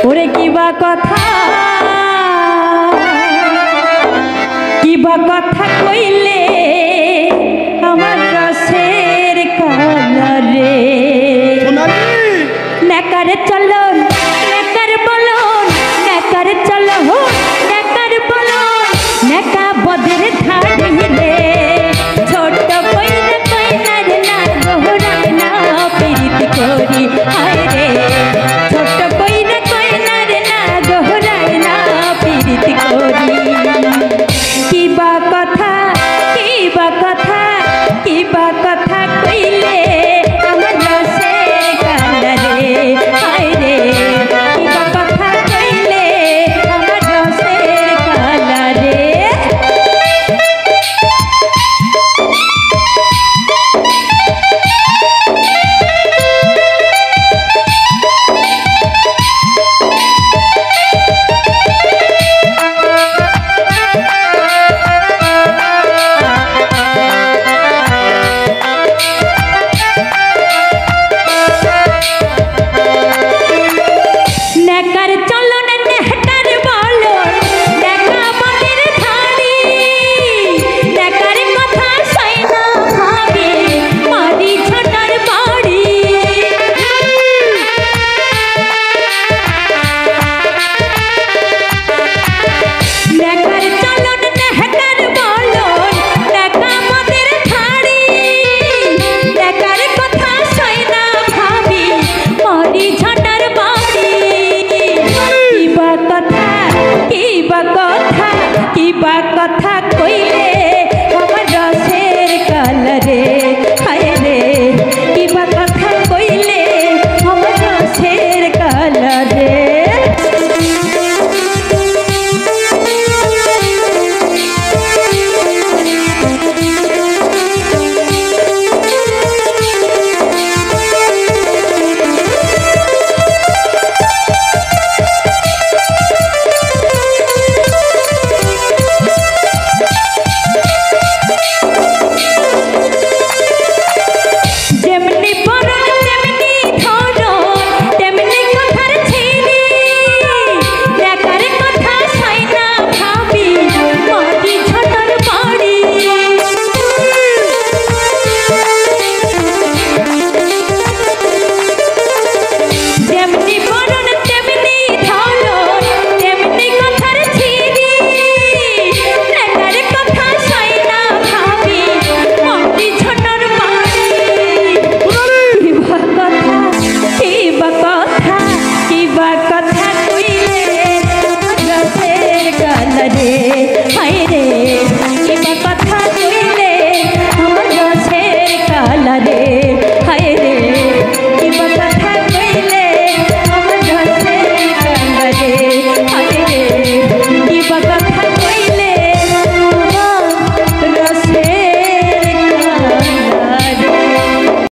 ওরে কিবা কথা কইলে আমার রসের কালারে নেকারে চলো নেকার বলো নেকারে চলো নেকার বলো নেকা বদের ধাড়িলে ছোট কইনা কইনার না গোহরায় না প্রীতি করি হায় রে ছোট কইনা কইনার না গোহরায় না প্রীতি করি কিবা কথা কইলে আমার রসের কালারে হায় রে কিবা কথা কইলে আমার রসের কালারে কিবা কথা